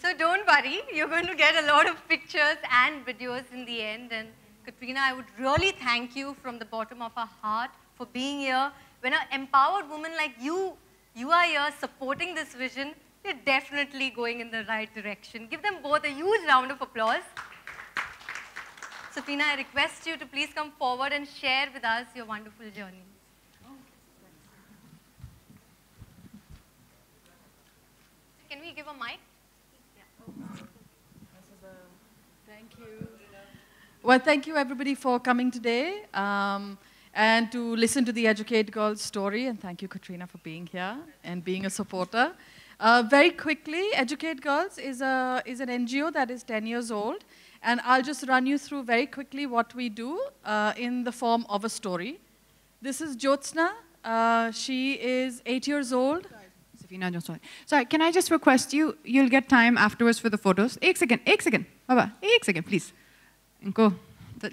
So don't worry, you're going to get a lot of pictures and videos in the end. And Katrina, I would really thank you from the bottom of our heart for being here. When an empowered woman like you are here supporting this vision, you're definitely going in the right direction. Give them both a huge round of applause. Safina, I request you to please come forward and share with us your wonderful journey. Can we give a mic? Thank you. Well, thank you everybody for coming today and to listen to the Educate Girls story. And thank you, Katrina, for being here and being a supporter. Very quickly, Educate Girls is an NGO that is 10 years old. And I'll just run you through very quickly what we do in the form of a story. This is Jyotsna. She is 8 years old. Sorry, can I just request you'll get time afterwards for the photos. Ek second, Baba, ek second, please. Inko,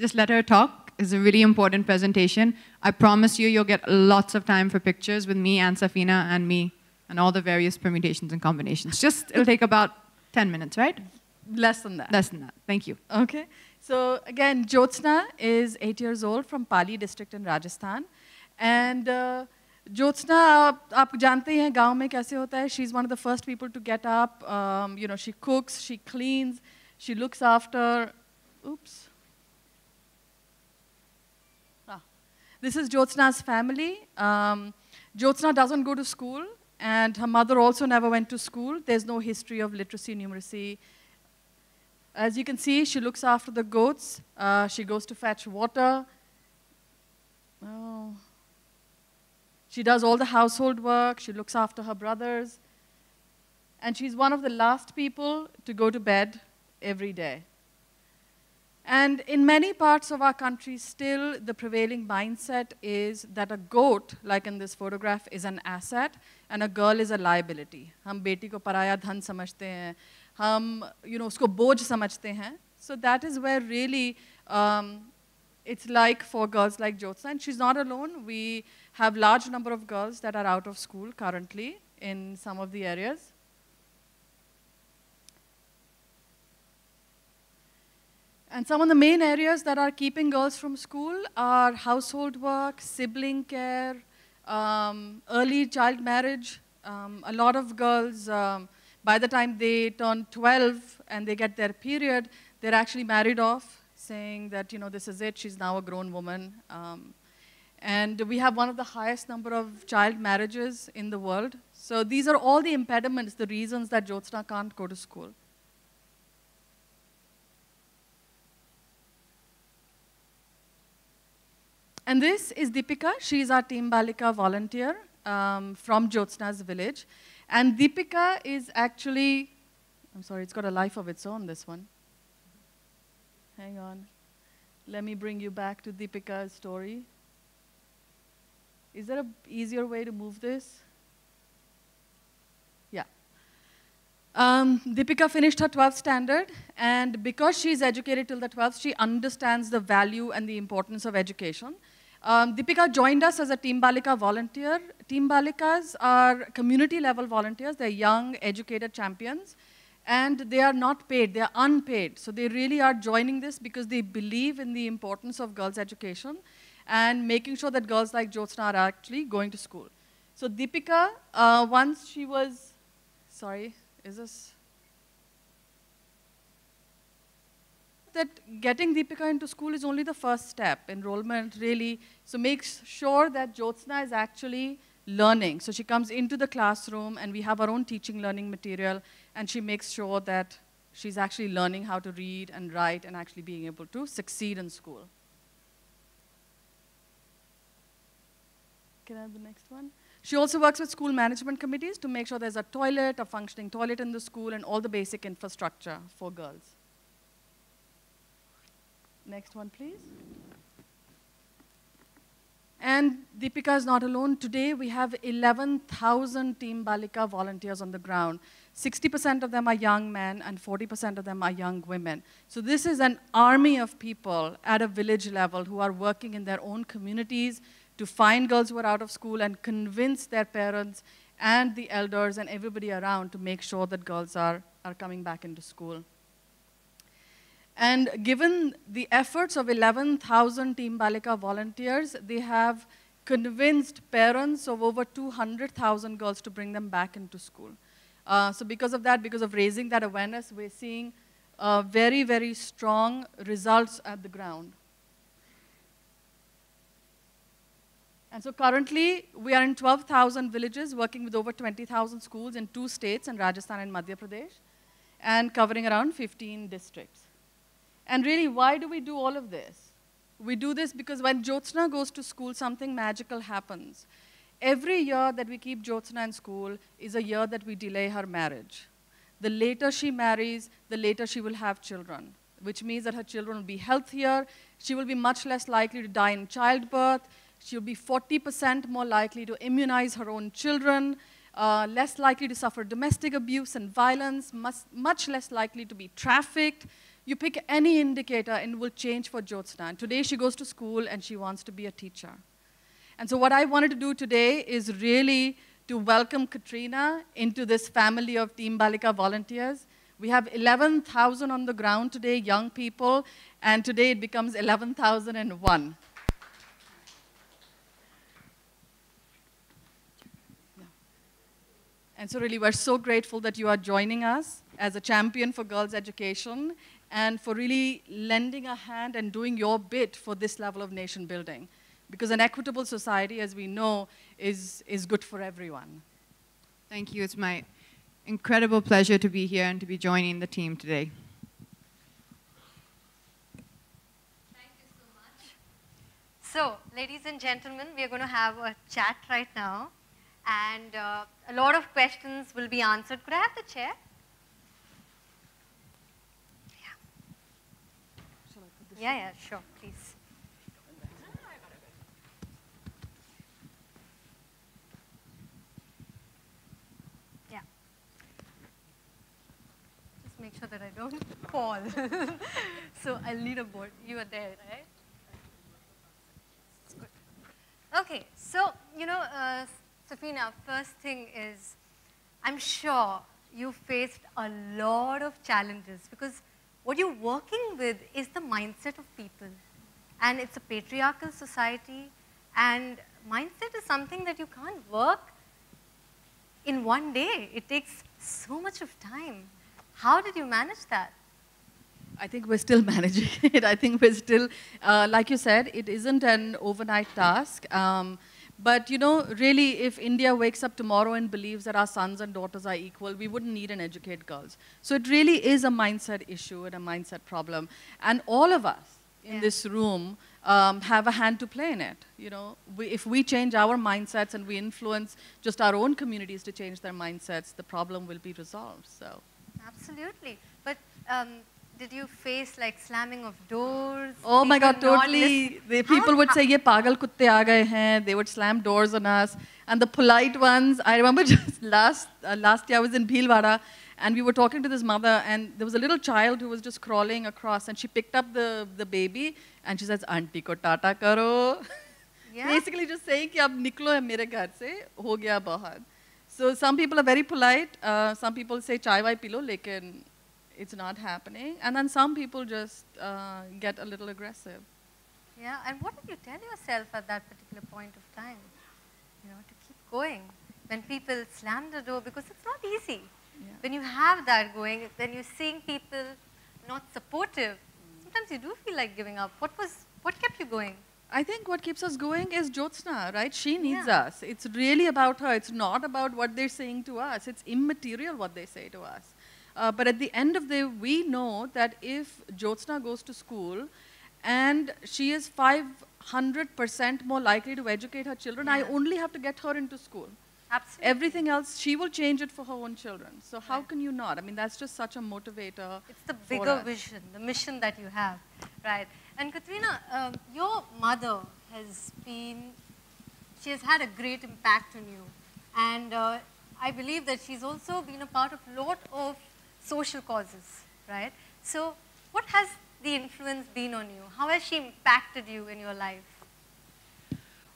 just let her talk. It's a really important presentation. I promise you'll get lots of time for pictures with me and Safina and me and all the various permutations and combinations. It'll take about 10 minutes, right? Less than that. Less than that, thank you. Okay, so again, Jyotsna is 8 years old from Pali district in Rajasthan. And Jyotsna, आप जानते हैं गांव में कैसे होता है. She's one of the first people to get up. You know, she cooks, she cleans, she looks after. Oops. This is Jyotsna's family. Jyotsna doesn't go to school, and her mother also never went to school. There's no history of literacy, numeracy. As you can see, she looks after the goats. She goes to fetch water. Oh. She does all the household work. She looks after her brothers. And she's one of the last people to go to bed every day. And in many parts of our country, still the prevailing mindset is that a goat, like in this photograph, is an asset and a girl is a liability. हम बेटी को पराया धन समझते हैं. हम, उसको बोझ समझते हैं. So that is where really it's like for girls like Jyotsna. And she's not alone. We have large number of girls that are out of school currently in some of the areas. And some of the main areas that are keeping girls from school are household work, sibling care, early child marriage. A lot of girls, by the time they turn 12 and they get their period, they're actually married off, saying that, this is it, she's now a grown woman. And we have one of the highest number of child marriages in the world. So these are all the impediments, the reasons that Jyotsna can't go to school. And this is Deepika. She's our Team Balika volunteer from Jyotsna's village. And Deepika is actually, I'm sorry, it's got a life of its own, this one. Hang on. Let me bring you back to Deepika's story. Is there an easier way to move this? Yeah. Deepika finished her 12th standard, and because she's educated till the 12th, she understands the value and the importance of education. Deepika joined us as a Team Balika volunteer. Team Balikas are community-level volunteers. They're young, educated champions, and they are not paid. They're unpaid. So they really are joining this because they believe in the importance of girls' education and making sure that girls like Jyotsna are actually going to school. So Deepika, once she was, sorry, is this? That getting Deepika into school is only the first step, enrollment really. So make sure that Jyotsna is actually learning. So she comes into the classroom and we have our own teaching learning material, and she makes sure that she's actually learning how to read and write and actually being able to succeed in school. Can I have the next one? She also works with school management committees to make sure there's a toilet, a functioning toilet in the school, and all the basic infrastructure for girls. Next one, please. And Deepika is not alone. Today, we have 11,000 Team Balika volunteers on the ground. 60% of them are young men, and 40% of them are young women. So this is an army of people at a village level who are working in their own communities to find girls who are out of school and convince their parents and the elders and everybody around to make sure that girls are are coming back into school. And given the efforts of 11,000 Team Balika volunteers, they have convinced parents of over 200,000 girls to bring them back into school. So because of that, because of raising that awareness, we're seeing very, very strong results at the ground. And so currently, we are in 12,000 villages, working with over 20,000 schools in 2 states, in Rajasthan and Madhya Pradesh, and covering around 15 districts. And really, why do we do all of this? We do this because when Jyotsna goes to school, something magical happens. Every year that we keep Jyotsna in school is a year that we delay her marriage. The later she marries, the later she will have children, which means that her children will be healthier, she will be much less likely to die in childbirth, she'll be 40% more likely to immunize her own children, less likely to suffer domestic abuse and violence, much less likely to be trafficked. You pick any indicator and it will change for Jyotsna. And today she goes to school and she wants to be a teacher. And so what I wanted to do today is really to welcome Katrina into this family of Team Balika volunteers. We have 11,000 on the ground today, young people, and today it becomes 11,001. And so really, we're so grateful that you are joining us as a champion for girls' education and for really lending a hand and doing your bit for this level of nation building. Because an equitable society, as we know, is good for everyone. Thank you. It's my incredible pleasure to be here and to be joining the team today. Thank you so much. So, ladies and gentlemen, we are going to have a chat right now. And a lot of questions will be answered. Could I have the chair? Yeah. Yeah, sure, please. Yeah. Just make sure that I don't fall. So I'll need a board. You are there, right? It's good. Okay, so, you know, Safina, first thing is, I'm sure you faced a lot of challenges because what you're working with is the mindset of people. And it's a patriarchal society, and mindset is something that you can't work in one day. It takes so much of time. How did you manage that? I think we're still managing it. I think we're still, like you said, it isn't an overnight task. But, you know, really, if India wakes up tomorrow and believes that our sons and daughters are equal, we wouldn't need and educate girls. So it really is a mindset issue and a mindset problem. And all of us in this room have a hand to play in it. You know, if we change our mindsets and we influence just our own communities to change their mindsets, the problem will be resolved. So. Absolutely. But did you face like slamming of doors? Oh my God, totally. The people would say, "Ye pagal kutte aa gaye hain." They would slam doors on us. And the polite ones, I remember just last year I was in Bhilwara and we were talking to this mother and there was a little child who was just crawling across and she picked up the baby and she says, "Auntie ko tata karo." Yeah. Basically just saying ki ab niklo hai mere ghar se, ho gaya bahut. So some people are very polite. Some people say, "Chai vai pilo," lekin it's not happening. And then some people just get a little aggressive. Yeah, and what did you tell yourself at that particular point of time? You know, to keep going. When people slam the door, because it's not easy. Yeah. When you have that going, then you're seeing people not supportive. Sometimes you do feel like giving up. What kept you going? I think what keeps us going is Jyotsna, right? She needs us. It's really about her. It's not about what they're saying to us. It's immaterial what they say to us. But at the end of the day, we know that if Jyotsna goes to school and she is 500% more likely to educate her children, I only have to get her into school. Absolutely. Everything else, she will change it for her own children. So how can you not? I mean, that's just such a motivator. It's the bigger vision, the mission that you have, right? And Katrina, your mother she has had a great impact on you. And I believe that she's also been a part of a lot of social causes, right? So what has the influence been on you? How has she impacted you in your life?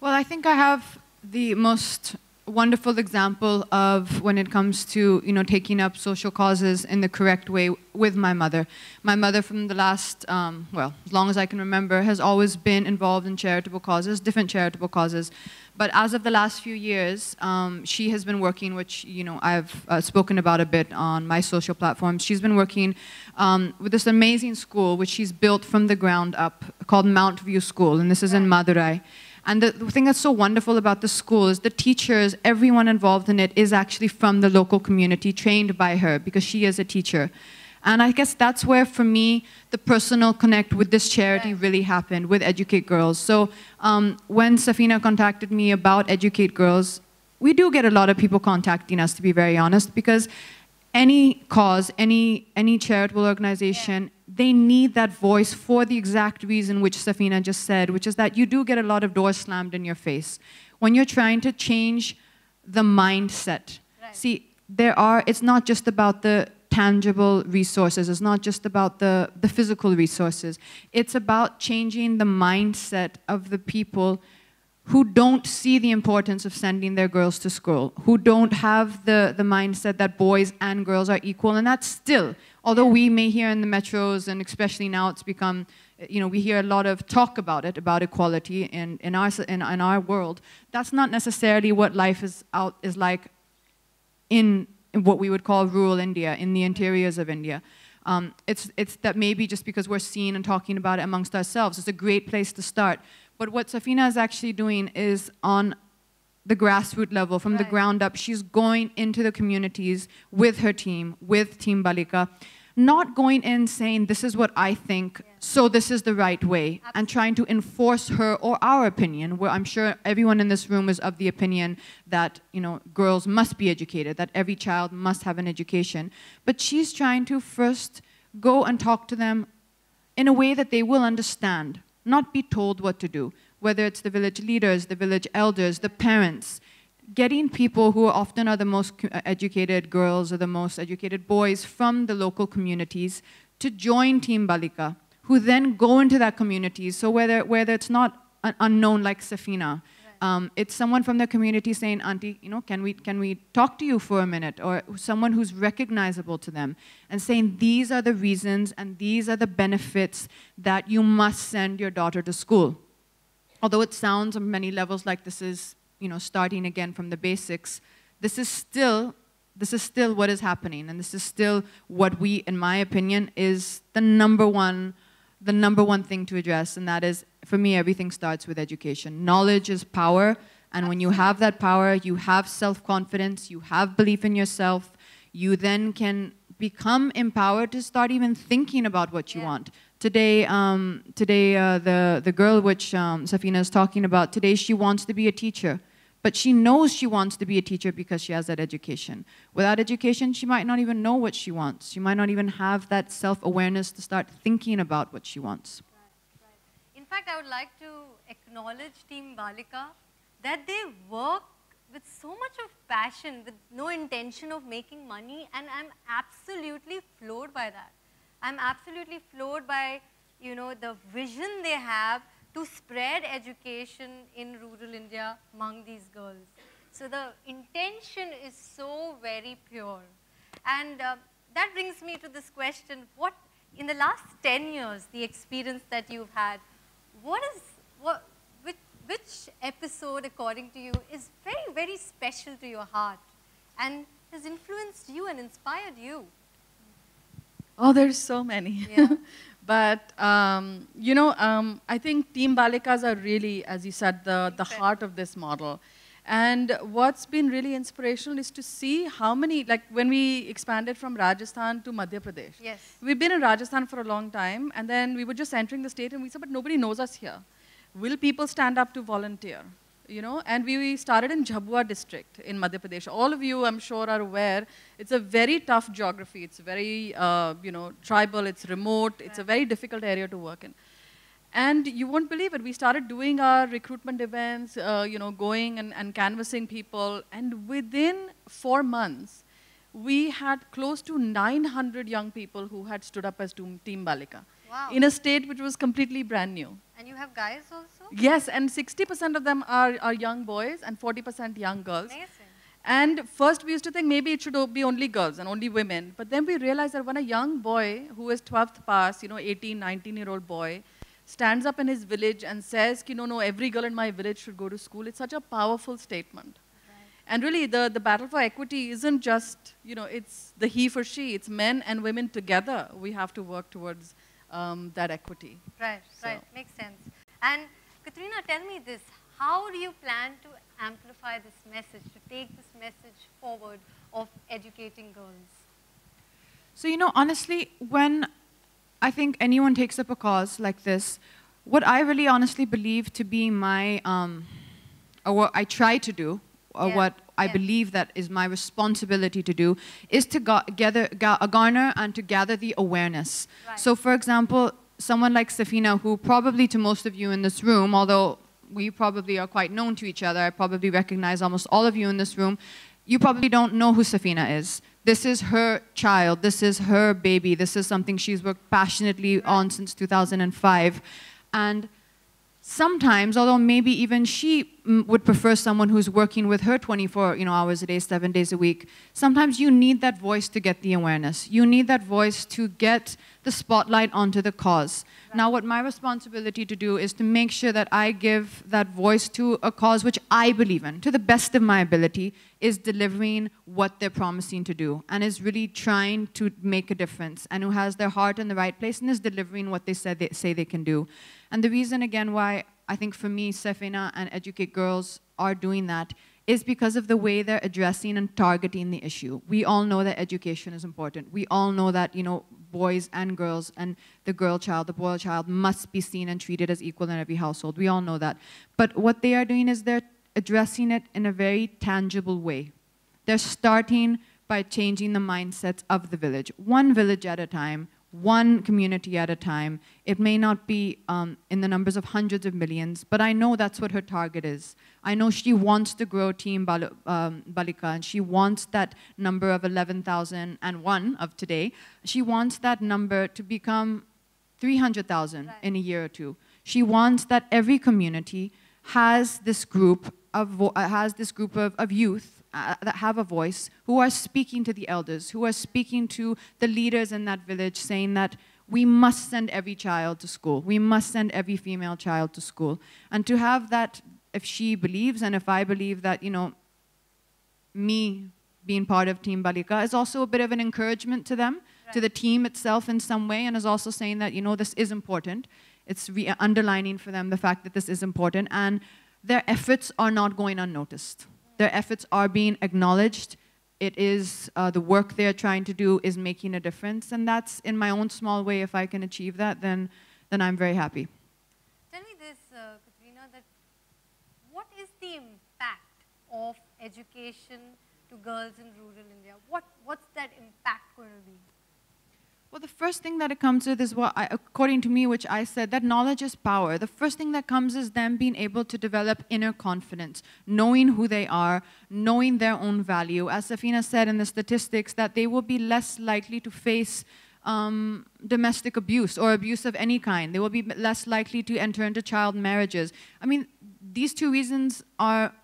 Well, I think I have the most wonderful example of when it comes to, taking up social causes in the correct way with my mother. My mother, from the last, well, as long as I can remember, has always been involved in charitable causes, different charitable causes. But as of the last few years, she has been working, which, I've spoken about a bit on my social platforms. She's been working with this amazing school, which she's built from the ground up, called Mount View School, and this is in Madurai. And the thing that's so wonderful about the school is the teachers, everyone involved in it is actually from the local community, trained by her, because she is a teacher. And I guess that's where, for me, the personal connect with this charity really happened, with Educate Girls. So when Safina contacted me about Educate Girls, we do get a lot of people contacting us, to be very honest, because any cause, any charitable organization, they need that voice for the exact reason which Safina just said, which is that you do get a lot of doors slammed in your face when you're trying to change the mindset. Right. See, it's not just about the tangible resources, it's not just about the physical resources. It's about changing the mindset of the people who don't see the importance of sending their girls to school, who don't have the mindset that boys and girls are equal. And that's still, although we may hear in the metros, and especially now it's become, we hear a lot of talk about it, about equality in our world, that's not necessarily what life is like in what we would call rural India, in the interiors of India. It's that maybe just because we're seeing and talking about it amongst ourselves, it's a great place to start. But what Safina is actually doing is on the grassroots level, from the ground up. She's going into the communities with her team, with Team Balika, not going in saying, this is what I think, so this is the right way, and trying to enforce her or our opinion, where I'm sure everyone in this room is of the opinion that, girls must be educated, that every child must have an education. But she's trying to first go and talk to them in a way that they will understand, not be told what to do, whether it's the village leaders, the village elders, the parents, getting people who often are the most educated girls or the most educated boys from the local communities to join Team Balika, who then go into that community. So whether it's not an unknown like Safina, it's someone from the community saying, Auntie, can we talk to you for a minute? Or someone who's recognizable to them and saying, these are the reasons and these are the benefits that you must send your daughter to school. Although it sounds on many levels like this is, starting again from the basics, this is still what is happening, and this is still what we, in my opinion, is the number one thing to address, and that is, for me, everything starts with education. Knowledge is power, and when you have that power, you have self-confidence, you have belief in yourself, you then can become empowered to start even thinking about what you want. Today, the girl which Safina is talking about, today she wants to be a teacher. But she knows she wants to be a teacher because she has that education. Without education, she might not even know what she wants. She might not even have that self-awareness to start thinking about what she wants. Right. In fact, I would like to acknowledge Team Balika, that they work with so much of passion, with no intention of making money, and I'm absolutely floored by that. I'm absolutely floored by, the vision they have to spread education in rural India among these girls. So the intention is so very pure. And that brings me to this question, in the last 10 years, the experience that you've had, which episode, according to you, is very, very special to your heart and has influenced you and inspired you? Oh, there's so many. Yeah. But, I think Team Balikas are really, as you said, the heart of this model. And what's been really inspirational is to see how many, like when we expanded from Rajasthan to Madhya Pradesh. Yes. We've been in Rajasthan for a long time, and then we were just entering the state and we said, but nobody knows us here. Will people stand up to volunteer? And we started in Jhabua district in Madhya Pradesh. All of you, I'm sure, are aware, it's a very tough geography. It's very, tribal, it's remote, it's a very difficult area to work in. And you won't believe it, we started doing our recruitment events, going and canvassing people, and within 4 months, we had close to 900 young people who had stood up as Team Balika. Wow. In a state which was completely brand new. And you have guys also? Yes, and 60% of them are young boys and 40% young girls. Amazing. And first we used to think maybe it should be only girls and only women. But then we realized that when a young boy who is 12th pass, 18, 19-year-old boy, stands up in his village and says, no, every girl in my village should go to school, it's such a powerful statement. And really, the battle for equity isn't just, it's the he for she. It's men and women together. We have to work towards that equity. Right, right. Makes sense. And Katrina, tell me this. How do you plan to amplify this message, to take this message forward of educating girls? So, honestly, when I think anyone takes up a cause like this, what I really honestly believe to be my, or what I try to do, or what I believe that is my responsibility to do, is to garner and to gather the awareness. Right. So for example, someone like Safina, who probably to most of you in this room, although we probably are quite known to each other, I probably recognize almost all of you in this room, you probably don't know who Safina is. This is her child, this is her baby, this is something she's worked passionately on since 2005. And sometimes, although maybe even she would prefer someone who's working with her 24 hours a day, 7 days a week, sometimes you need that voice to get the awareness. You need that voice to get the spotlight onto the cause. Right. Now, what my responsibility to do is to make sure that I give that voice to a cause which I believe in, to the best of my ability, is delivering what they're promising to do, and is really trying to make a difference, and who has their heart in the right place, and is delivering what they say they can do. And the reason, again, why I think for me, Safina and Educate Girls are doing that is because of the way they're addressing and targeting the issue. We all know that education is important. We all know that, boys and girls and the girl child, the boy child must be seen and treated as equal in every household. We all know that. But what they are doing is they're addressing it in a very tangible way. They're starting by changing the mindsets of the village, one village at a time, one community at a time. It may not be in the numbers of hundreds of millions, but I know that's what her target is. I know she wants to grow Team Balika, and she wants that number of 11,001 of today. She wants that number to become 300,000 in a year or two. She wants that every community has this group of youth that have a voice, who are speaking to the elders, who are speaking to the leaders in that village, saying that we must send every child to school. We must send every female child to school. And to have that, if she believes and if I believe that, me being part of Team Balika is also a bit of an encouragement to them, to the team itself in some way, and is also saying that, this is important. It's underlining for them the fact that this is important, and their efforts are not going unnoticed. Their efforts are being acknowledged. It is the work they're trying to do is making a difference, and that's in my own small way. If I can achieve that, then I'm very happy. Tell me this, Katrina, that what is the impact of education to girls in rural India? What's that impact going to be? Well, the first thing that it comes with is according to me, which I said, that knowledge is power. The first thing that comes is them being able to develop inner confidence, knowing who they are, knowing their own value. As Safina said in the statistics, that they will be less likely to face domestic abuse or abuse of any kind. They will be less likely to enter into child marriages. I mean, these two reasons are,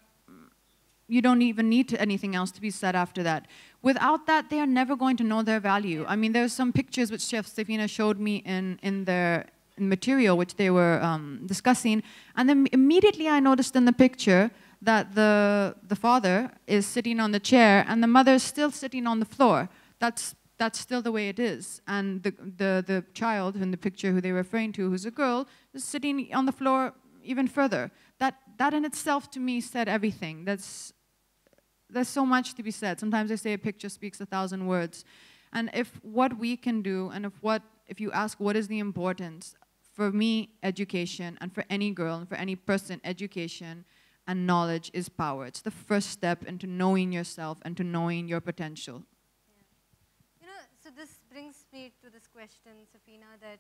you don't even need anything else to be said after that. Without that, they are never going to know their value. I mean, there's some pictures which Chef Safina showed me in their material, which they were discussing. And then immediately I noticed in the picture that the father is sitting on the chair and the mother is still sitting on the floor. That's still the way it is. And the child in the picture who they were referring to, who's a girl, is sitting on the floor even further. That in itself to me said everything. There's so much to be said. Sometimes they say a picture speaks 1,000 words. And if what we can do, and if you ask what is the importance, for me, education, and for any girl, and for any person, education and knowledge is power. It's the first step into knowing yourself and to knowing your potential. Yeah. So this brings me to this question, Safina, that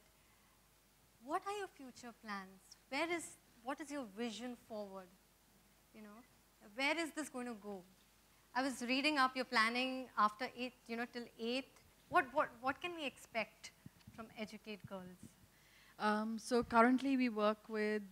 what are your future plans? What is your vision forward? Where is this going to go? I was reading up your planning after 8, till 8th. What can we expect from Educate Girls? So currently we work with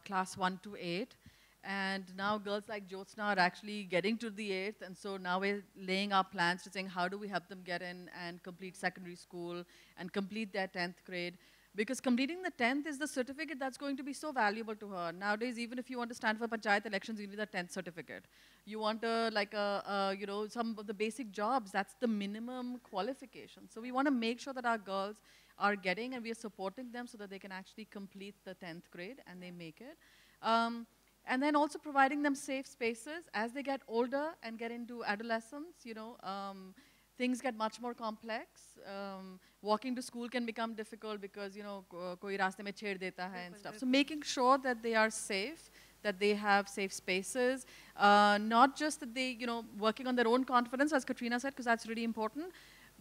class 1 to 8, And now girls like Jyotsna are actually getting to the 8th, and so now we're laying our plans to saying how do we help them get in and complete secondary school and complete their 10th grade. Because completing the 10th is the certificate that's going to be so valuable to her. Nowadays, even if you want to stand for panchayat elections, you need a 10th certificate. You want you know, some of the basic jobs, that's the minimum qualification. So we want to make sure that our girls are getting, and we are supporting them so that they can actually complete the 10th grade and they make it. And then also providing them safe spaces as they get older and get into adolescence, you know, things get much more complex. Walking to school can become difficult because, you know, koi raaste mein chhed deta hai and stuff. So making sure that they are safe, that they have safe spaces, not just that they, you know, working on their own confidence, as Katrina said, because that's really important,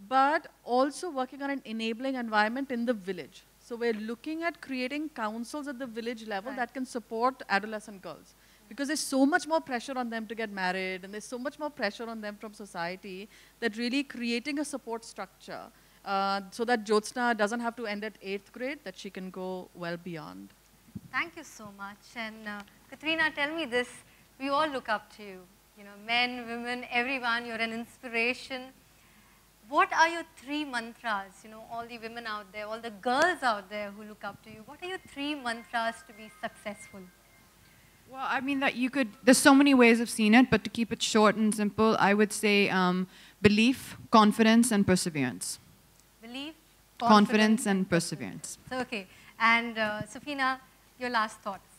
but also working on an enabling environment in the village. So we're looking at creating councils at the village level that can support adolescent girls. Because there's so much more pressure on them to get married, and there's so much more pressure on them from society, that really creating a support structure so that Jyotsna doesn't have to end at 8th grade, that she can go well beyond. Thank you so much. And Katrina, tell me this, we all look up to you. You know, men, women, everyone, you're an inspiration. What are your 3 mantras? You know, all the women out there, all the girls out there who look up to you, what are your 3 mantras to be successful? Well, I mean that you could, there's so many ways of seeing it, but to keep it short and simple, I would say belief, confidence, and perseverance. Belief, confidence and perseverance. So, okay. And Safina, your last thoughts.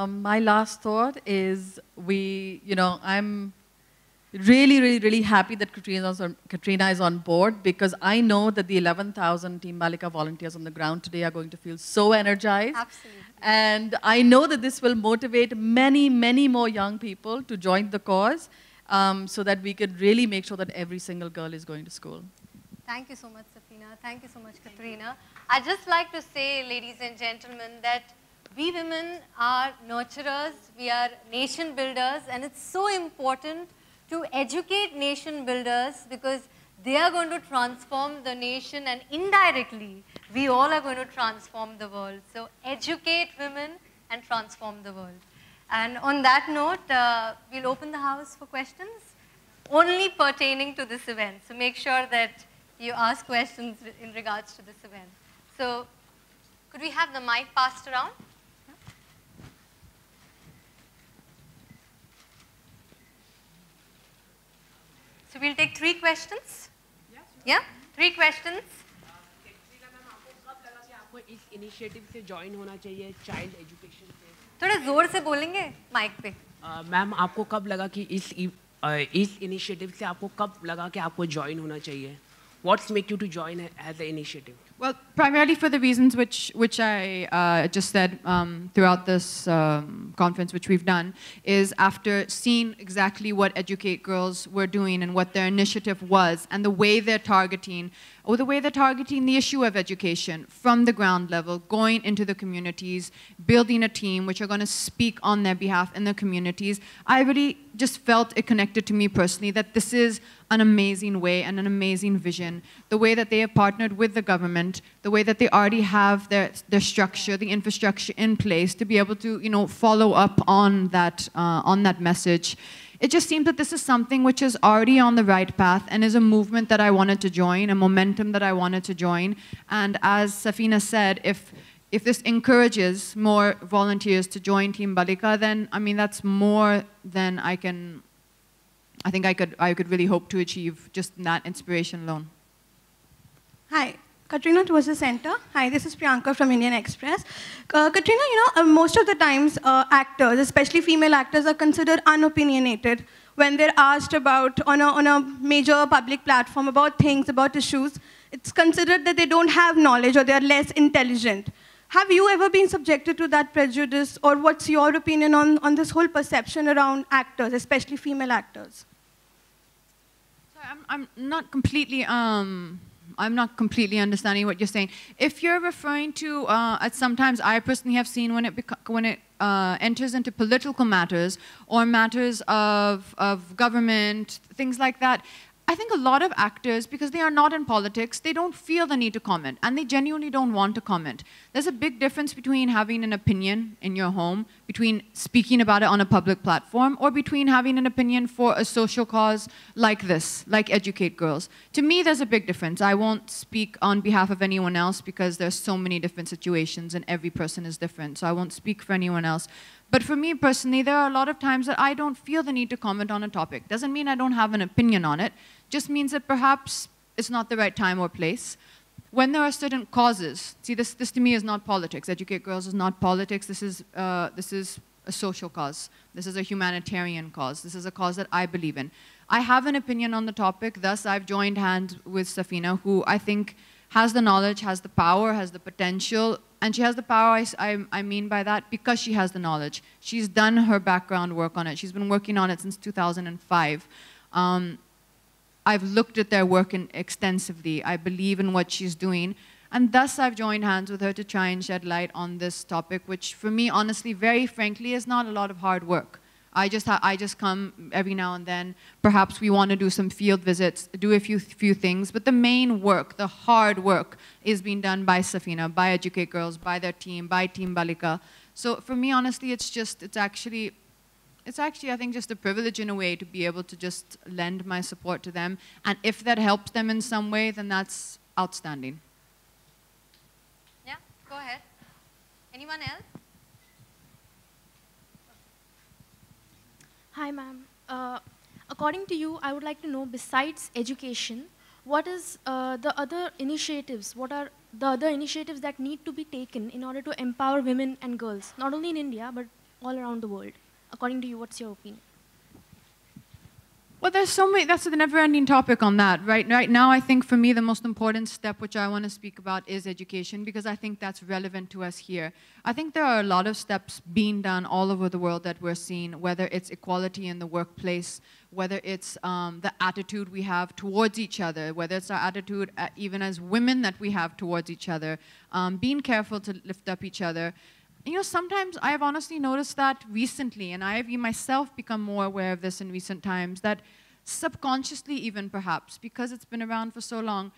My last thought is I'm really happy that Katrina is on board, because I know that the 11,000 Team Balika volunteers on the ground today are going to feel so energized. Absolutely. And I know that this will motivate many more young people to join the cause, so that we could really make sure that every single girl is going to school. Thank you so much, Safina. Thank you so much, Katrina. I'd just like to say, ladies and gentlemen, that we women are nurturers, we are nation builders, and it's so important to educate nation builders, because they are going to transform the nation, and indirectly, we all are going to transform the world. So educate women and transform the world. And on that note, we'll open the house for questions, only pertaining to this event. So make sure that you ask questions in regards to this event. So could we have the mic passed around? So we'll take 3 questions. Yeah? 3 questions. आपको इस initiative से join होना चाहिए child education से? थोड़ा जोर से बोलेंगे माइक पे. मैम, आपको कब लगा कि इस इनिशिएटिव से आपको कब लगा कि आपको ज्वाइन होना चाहिए? What's make you to join as an initiative? Well, primarily for the reasons which I just said throughout this conference, which we've done, is after seeing exactly what Educate Girls were doing and what their initiative was, and the way they're targeting the issue of education from the ground level, going into the communities, building a team which are going to speak on their behalf in the communities. I really just felt it connected to me personally that this is an amazing way and an amazing vision. The way that they have partnered with the government, the way that they already have their structure, the infrastructure in place to be able to, follow up on that message. It just seems that this is something which is already on the right path and is a movement that I wanted to join, a momentum that I wanted to join. And as Safina said, if this encourages more volunteers to join Team Balika, then, I mean, that's more than I think I could really hope to achieve just that inspiration alone. Hi, Katrina towards the center. Hi, this is Priyanka from Indian Express. Katrina, most of the times actors, especially female actors, are considered unopinionated when they're asked about, on a major public platform, about things, about issues. It's considered that they don't have knowledge or they're less intelligent. Have you ever been subjected to that prejudice, or what's your opinion on this whole perception around actors, especially female actors? Sorry, I'm not completely understanding what you're saying. If you're referring to, sometimes I personally have seen when it enters into political matters or matters of government, things like that, I think a lot of actors, because they are not in politics, they don't feel the need to comment, and they genuinely don't want to comment. There's a big difference between having an opinion in your home, between speaking about it on a public platform, or between having an opinion for a social cause like this, like Educate Girls. To me, there's a big difference. I won't speak on behalf of anyone else because there's so many different situations and every person is different, so I won't speak for anyone else. But for me personally, there are a lot of times that I don't feel the need to comment on a topic. Doesn't mean I don't have an opinion on it, just means that perhaps it's not the right time or place. When there are certain causes, see, this to me is not politics. Educate Girls is not politics. This is a social cause. This is a humanitarian cause. This is a cause that I believe in. I have an opinion on the topic, thus I've joined hands with Safina, who I think has the knowledge, has the power, has the potential, and she has the power, I mean by that, because she has the knowledge. She's done her background work on it. She's been working on it since 2005. I've looked at their work extensively. I believe in what she's doing. And thus, I've joined hands with her to try and shed light on this topic, which for me, honestly, very frankly, is not a lot of hard work. I just come every now and then. Perhaps we want to do some field visits, do a few things, but the main work, the hard work, is being done by Safina, by Educate Girls, by their team, by Team Balika. So for me, honestly, it's actually, I think, just a privilege in a way to be able to just lend my support to them. And if that helps them in some way, then that's outstanding. Yeah, go ahead. Anyone else? Hi, ma'am. According to you, I would like to know, besides education, what is the other initiatives? What are the other initiatives that need to be taken in order to empower women and girls, not only in India, but all around the world? According to you, what's your opinion? Well, there's so many, that's a never-ending topic on that. Right now, I think for me, the most important step which I want to speak about is education, because I think that's relevant to us here. I think there are a lot of steps being done all over the world that we're seeing, whether it's equality in the workplace, whether it's the attitude we have towards each other, whether it's our attitude even as women that we have towards each other, being careful to lift up each other. You know, sometimes I've honestly noticed that recently, and I've myself become more aware of this in recent times, that subconsciously even perhaps, because it's been around for so long,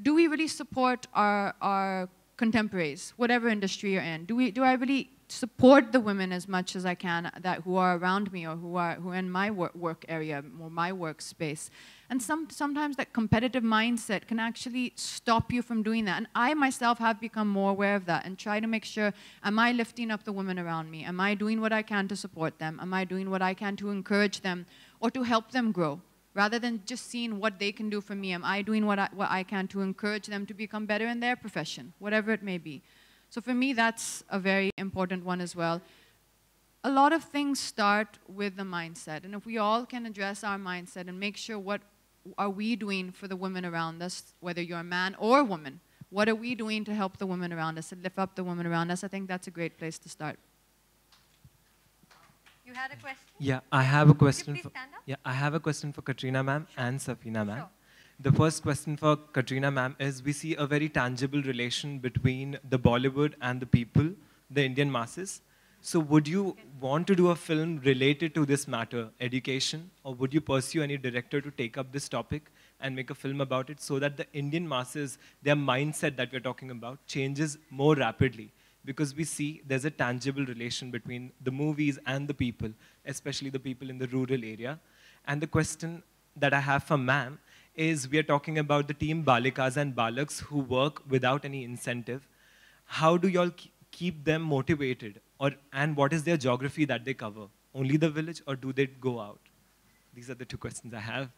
do we really support our contemporaries, whatever industry you're in? Do I really support the women as much as I can who are around me or who are in my work area or my workspace? And sometimes that competitive mindset can actually stop you from doing that. And I myself have become more aware of that and try to make sure, am I lifting up the women around me? Am I doing what I can to support them? Am I doing what I can to encourage them or to help them grow? Rather than just seeing what they can do for me, am I doing what I can to encourage them to become better in their profession, whatever it may be? So for me, that's a very important one as well. A lot of things start with the mindset. And if we all can address our mindset and make sure what are we doing for the women around us, whether you're a man or a woman, what are we doing to help the women around us and lift up the women around us? I think that's a great place to start. You had a question? Yeah, I have a question. I have a question for Katrina ma'am and Safina ma'am. Sure. The first question for Katrina ma'am is, we see a very tangible relation between the Bollywood and the people, the Indian masses. So would you want to do a film related to this matter, education, or would you pursue any director to take up this topic and make a film about it so that the Indian masses, their mindset that we're talking about, changes more rapidly? Because we see there's a tangible relation between the movies and the people, especially the people in the rural area. And the question that I have for ma'am is, we are talking about the team Balikas and Balaks who work without any incentive. How do y'all keep them motivated? And what is their geography that they cover? Only the village, or do they go out? These are the two questions I have.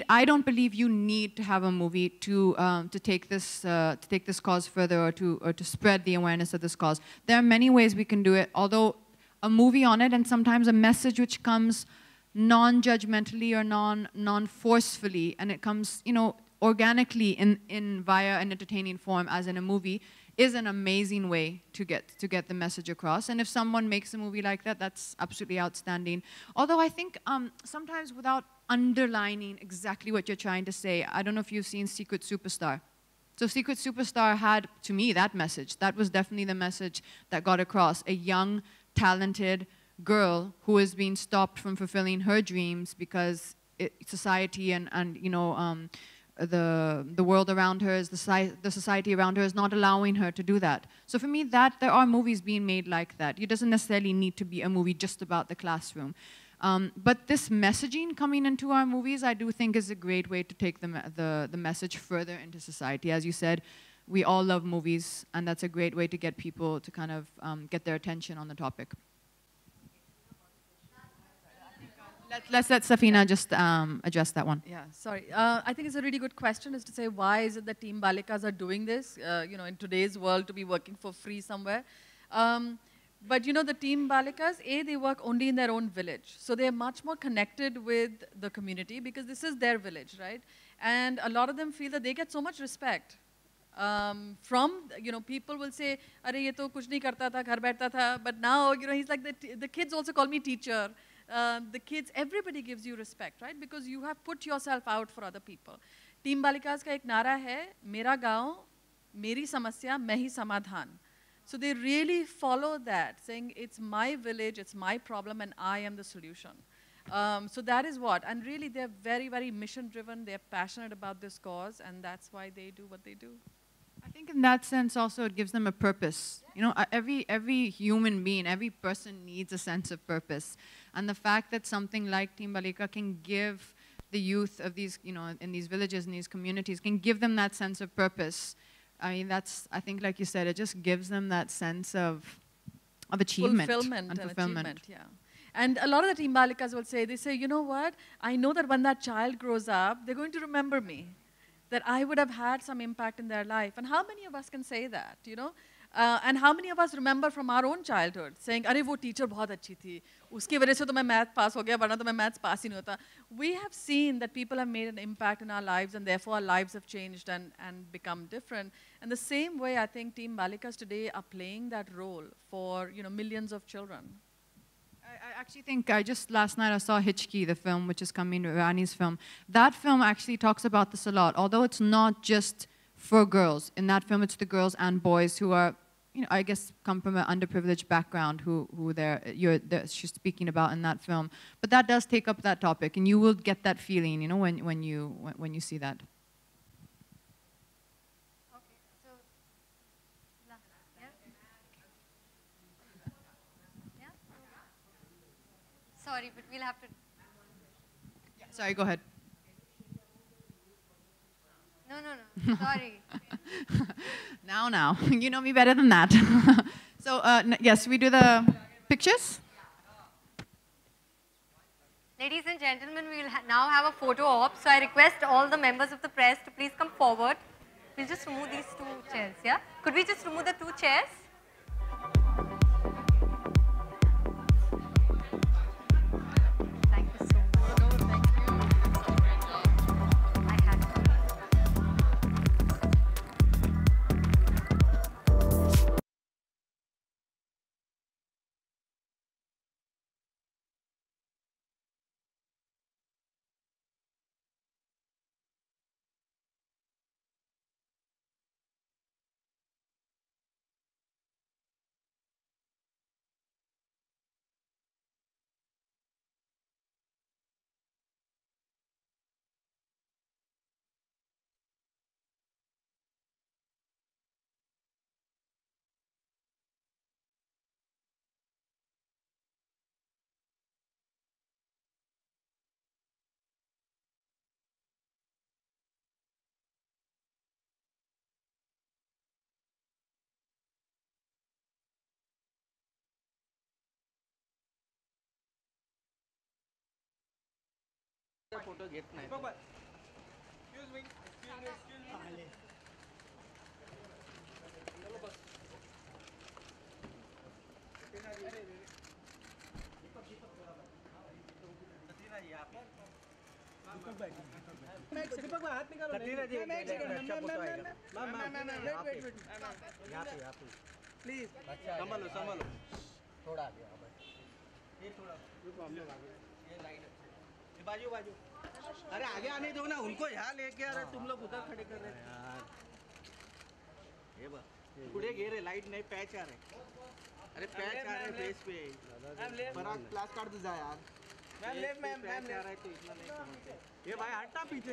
I don't believe you need to have a movie to take this cause further or to spread the awareness of this cause. There are many ways we can do it, although a movie on it and sometimes a message which comes non-judgmentally or non-forcefully, and it comes, you know, organically via an entertaining form, as in a movie, is an amazing way to get the message across. And if someone makes a movie like that, that's absolutely outstanding. Although I think sometimes without underlining exactly what you're trying to say, I don't know if you've seen Secret Superstar. So Secret Superstar had, to me, that message. That was definitely the message that got across. A young, talented girl who is being stopped from fulfilling her dreams because society and you know, the world around her, the society around her is not allowing her to do that. So for me, there are movies being made like that. It doesn't necessarily need to be a movie just about the classroom. But this messaging coming into our movies, I do think is a great way to take the message further into society. As you said, we all love movies, and that's a great way to get people to kind of get their attention on the topic. Let's let Safina just address that one. Yeah, sorry. I think it's a really good question, is to say, why is it that Team Balikas are doing this, you know, in today's world, to be working for free somewhere? But you know, the Team Balikas, they work only in their own village. So they're much more connected with the community because this is their village, right? And a lot of them feel that they get so much respect. From, you know, people will say, "Arey, ye to kuch nahi karta tha, ghar baithta tha." But now, you know, he's like, the kids also call me teacher. The kids, everybody gives you respect, right? Because you have put yourself out for other people. Team Balikas ka ek nara hai, "Mera gaon, meri samasya, main hi samadhan." So they really follow that, saying it's my village, it's my problem, and I am the solution. So that is what, and really they're very, very mission-driven, they're passionate about this cause, and that's why they do what they do. I think in that sense also it gives them a purpose. You know, every human being, every person needs a sense of purpose. And the fact that something like Team Balika can give the youth of these, you know, in these villages, in these communities, can give them that sense of purpose. I mean, that's, I think, like you said, it just gives them that sense of achievement. Fulfillment and achievement, yeah. And a lot of the Team Balikas will say, they say, you know what, I know that when that child grows up, they're going to remember me, that I would have had some impact in their life. And how many of us can say that, you know? And how many of us remember from our own childhood saying, "Arey, wo teacher bahut achhi thi. Uski wajah se to main math pass ho gaya, varna to main maths pass hi nahi hota." We have seen that people have made an impact in our lives, and therefore our lives have changed and become different. And the same way, I think Team Balikas today are playing that role for, you know, millions of children. I actually think, just last night I saw Hichki, the film, which is coming, Rani's film. That film actually talks about this a lot, although it's not just for girls. In that film, it's the girls and boys who are, you know, I guess come from an underprivileged background who she's speaking about in that film. But that does take up that topic, and you will get that feeling, you know, when you see that. Okay, so, yeah? Yeah? Sorry, but we'll have to... Yeah, sorry, go ahead. No, sorry. Now, you know me better than that. So, yes, we do the pictures? Ladies and gentlemen, we will now have a photo op. So I request all the members of the press to please come forward. We'll just remove these two chairs, yeah? Could we just remove the two chairs? Thank you so much. No, thank you. I had to. Photo घेत नाही दीपक हाथ निकालो please संभालो संभालो थोड़ा आगे ये थोड़ा ये लाइन बाजू बाजू अरे आगे आने दो ना उनको यहाँ लेके आ रहे तुम लोग उधर खड़े कर रहे यार ये बस पुढे घे रे लाइट नाही पॅच आ रे अरे पैच आ रहा है फेस पे। पराग फ्लैश कार्ड दीजा यार। मैम लेफ्ट मैम मैम आ रहा है तो इतना नहीं समझते। ये भाई हटना पीछे।